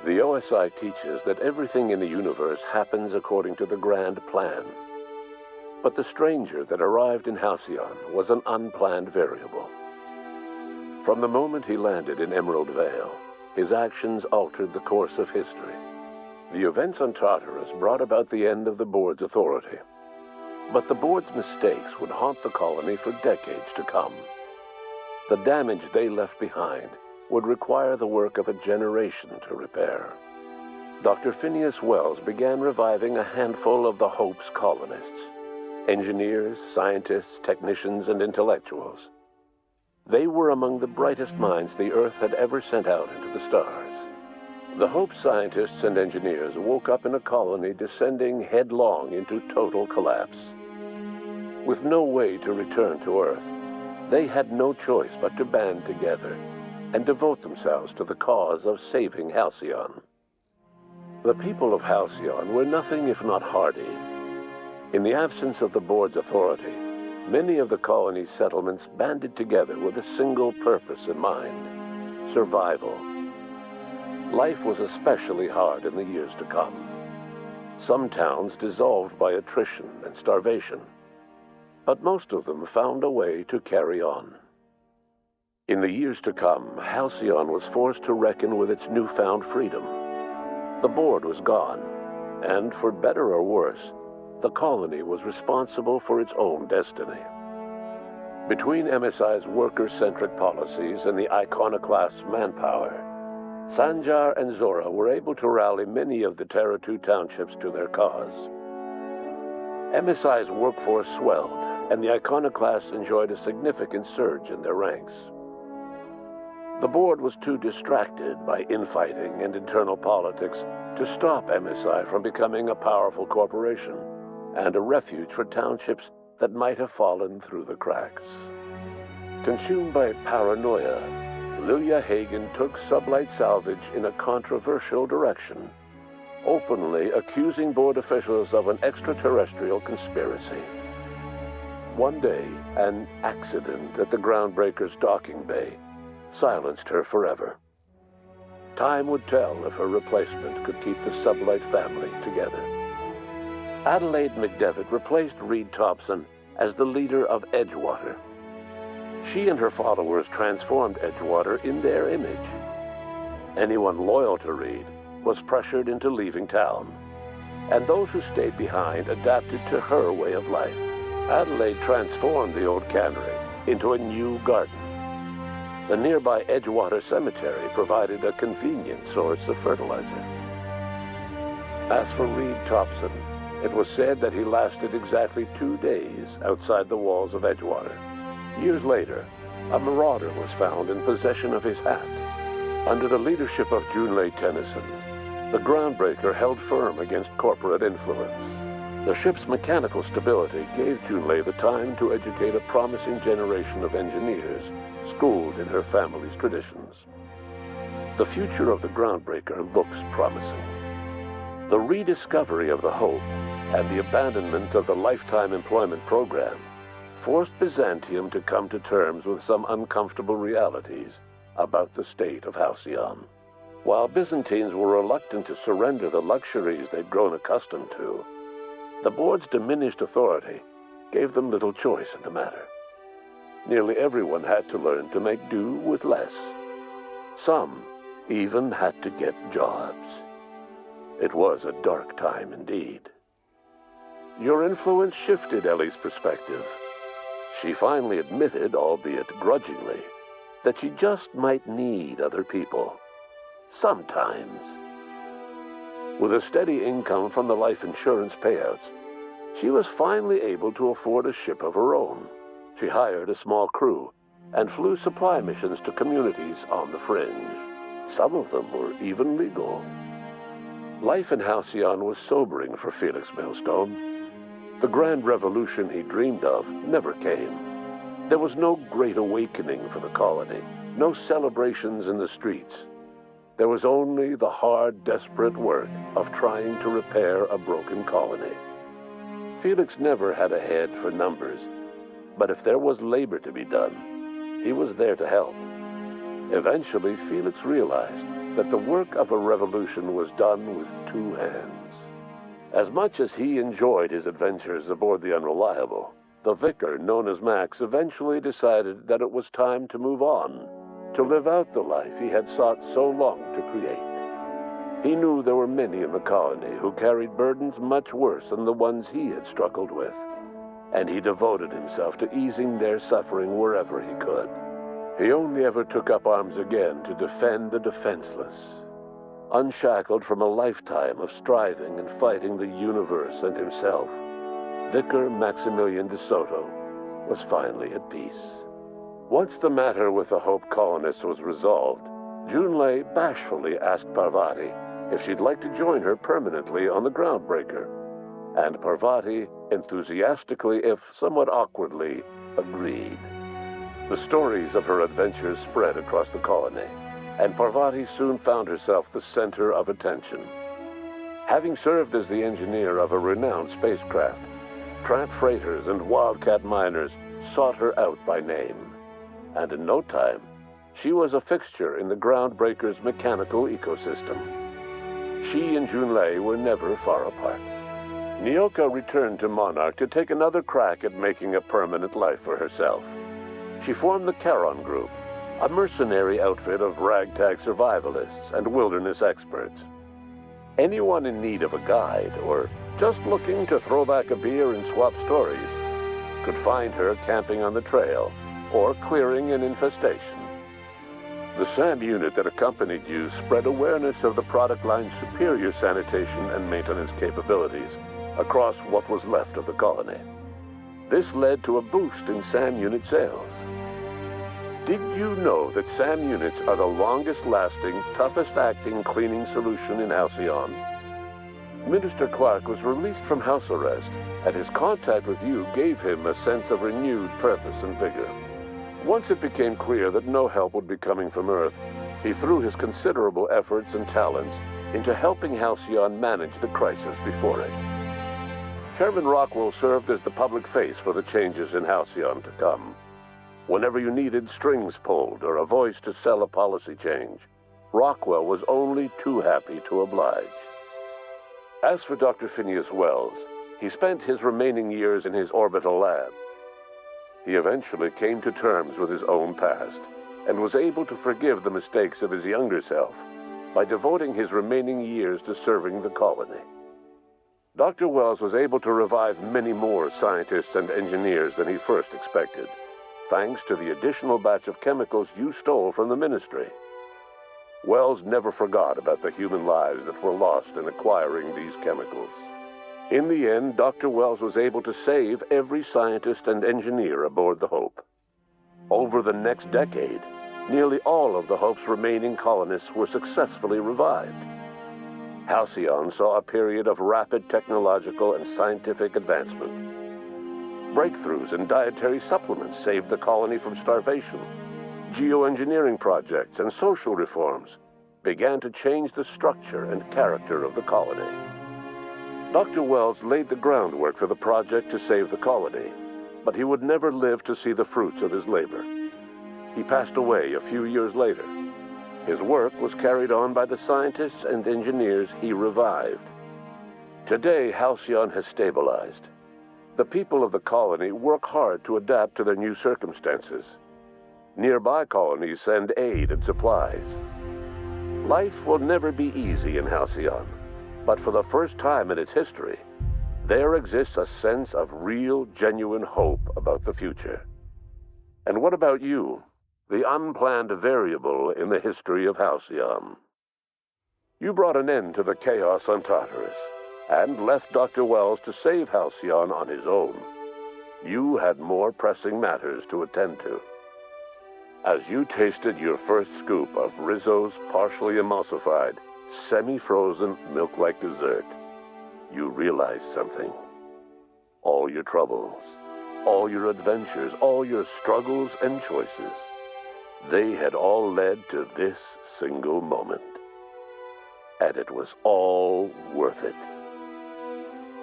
The OSI teaches that everything in the universe happens according to the grand plan. But the stranger that arrived in Halcyon was an unplanned variable. From the moment he landed in Emerald Vale, his actions altered the course of history. The events on Tartarus brought about the end of the board's authority. But the board's mistakes would haunt the colony for decades to come. The damage they left behind would require the work of a generation to repair. Dr. Phineas Wells began reviving a handful of the Hope's colonists: engineers, scientists, technicians, and intellectuals. They were among the brightest minds the Earth had ever sent out into the stars. The Hope scientists and engineers woke up in a colony descending headlong into total collapse. With no way to return to Earth, they had no choice but to band together and devote themselves to the cause of saving Halcyon. The people of Halcyon were nothing if not hardy. In the absence of the board's authority, many of the colony's settlements banded together with a single purpose in mind: survival. Life was especially hard in the years to come. Some towns dissolved by attrition and starvation, but most of them found a way to carry on. In the years to come, Halcyon was forced to reckon with its newfound freedom. The board was gone, and for better or worse, the colony was responsible for its own destiny. Between MSI's worker-centric policies and the iconoclast's manpower, Sanjar and Zora were able to rally many of the Terra 2 townships to their cause. MSI's workforce swelled, and the iconoclasts enjoyed a significant surge in their ranks. The board was too distracted by infighting and internal politics to stop MSI from becoming a powerful corporation and a refuge for townships that might have fallen through the cracks. Consumed by paranoia, Lilia Hagen took Sublight Salvage in a controversial direction, openly accusing board officials of an extraterrestrial conspiracy. One day, an accident at the Groundbreaker's docking bay silenced her forever. Time would tell if her replacement could keep the Sublight family together. Adelaide McDevitt replaced Reed Thompson as the leader of Edgewater. She and her followers transformed Edgewater in their image. Anyone loyal to Reed was pressured into leaving town, and those who stayed behind adapted to her way of life. Adelaide transformed the old cannery into a new garden. The nearby Edgewater Cemetery provided a convenient source of fertilizer. As for Reed Thompson, it was said that he lasted exactly 2 days outside the walls of Edgewater. Years later, a marauder was found in possession of his hat. Under the leadership of Junlei Tennyson, the Groundbreaker held firm against corporate influence. The ship's mechanical stability gave Junlei the time to educate a promising generation of engineers schooled in her family's traditions. The future of the Groundbreaker looks promising. The rediscovery of the Hope and the abandonment of the lifetime employment program forced Byzantium to come to terms with some uncomfortable realities about the state of Halcyon. While Byzantines were reluctant to surrender the luxuries they'd grown accustomed to, the board's diminished authority gave them little choice in the matter. Nearly everyone had to learn to make do with less. Some even had to get jobs. It was a dark time indeed. Your influence shifted Ellie's perspective. She finally admitted, albeit grudgingly, that she just might need other people. Sometimes. With a steady income from the life insurance payouts, she was finally able to afford a ship of her own. She hired a small crew and flew supply missions to communities on the fringe. Some of them were even legal. Life in Halcyon was sobering for Felix Millstone. The grand revolution he dreamed of never came. There was no great awakening for the colony, no celebrations in the streets. There was only the hard, desperate work of trying to repair a broken colony. Felix never had a head for numbers, but if there was labor to be done, he was there to help. Eventually, Felix realized that the work of a revolution was done with two hands. As much as he enjoyed his adventures aboard the Unreliable, the vicar, known as Max, eventually decided that it was time to move on, to live out the life he had sought so long to create. He knew there were many in the colony who carried burdens much worse than the ones he had struggled with, and he devoted himself to easing their suffering wherever he could. He only ever took up arms again to defend the defenseless. Unshackled from a lifetime of striving and fighting the universe and himself, Vicar Maximilian de Soto was finally at peace. Once the matter with the Hope colonists was resolved, Junlei bashfully asked Parvati if she'd like to join her permanently on the Groundbreaker, and Parvati enthusiastically, if somewhat awkwardly, agreed. The stories of her adventures spread across the colony, and Parvati soon found herself the center of attention. Having served as the engineer of a renowned spacecraft, tramp freighters and wildcat miners sought her out by name, and in no time, she was a fixture in the Groundbreaker's mechanical ecosystem. She and Junlei were never far apart. Nyoka returned to Monarch to take another crack at making a permanent life for herself. She formed the Charon Group, a mercenary outfit of ragtag survivalists and wilderness experts. Anyone in need of a guide or just looking to throw back a beer and swap stories could find her camping on the trail or clearing an infestation. The SAM unit that accompanied you spread awareness of the product line's superior sanitation and maintenance capabilities across what was left of the colony. This led to a boost in SAM unit sales. Did you know that SAM units are the longest-lasting, toughest-acting cleaning solution in Halcyon? Minister Clark was released from house arrest, and his contact with you gave him a sense of renewed purpose and vigor. Once it became clear that no help would be coming from Earth, he threw his considerable efforts and talents into helping Halcyon manage the crisis before it. Chairman Rockwell served as the public face for the changes in Halcyon to come. Whenever you needed strings pulled or a voice to sell a policy change, Rockwell was only too happy to oblige. As for Dr. Phineas Wells, he spent his remaining years in his orbital lab. He eventually came to terms with his own past and was able to forgive the mistakes of his younger self by devoting his remaining years to serving the colony. Dr. Wells was able to revive many more scientists and engineers than he first expected, thanks to the additional batch of chemicals you stole from the ministry. Wells never forgot about the human lives that were lost in acquiring these chemicals. In the end, Dr. Wells was able to save every scientist and engineer aboard the Hope. Over the next decade, nearly all of the Hope's remaining colonists were successfully revived. Halcyon saw a period of rapid technological and scientific advancement. Breakthroughs in dietary supplements saved the colony from starvation. Geoengineering projects and social reforms began to change the structure and character of the colony. Dr. Wells laid the groundwork for the project to save the colony, but he would never live to see the fruits of his labor. He passed away a few years later. His work was carried on by the scientists and engineers he revived. Today, Halcyon has stabilized. The people of the colony work hard to adapt to their new circumstances. Nearby colonies send aid and supplies. Life will never be easy in Halcyon, but for the first time in its history, there exists a sense of real, genuine hope about the future. And what about you, the unplanned variable in the history of Halcyon? You brought an end to the chaos on Tartarus, and left Dr. Wells to save Halcyon on his own. You had more pressing matters to attend to. As you tasted your first scoop of Rizzo's partially emulsified, semi-frozen milk-like dessert, you realized something. All your troubles, all your adventures, all your struggles and choices, they had all led to this single moment. And it was all worth it.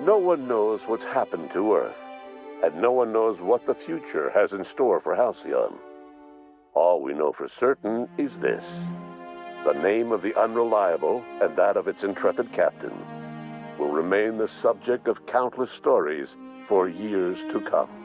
No one knows what's happened to Earth, and no one knows what the future has in store for Halcyon. All we know for certain is this: the name of the Unreliable and that of its intrepid captain will remain the subject of countless stories for years to come.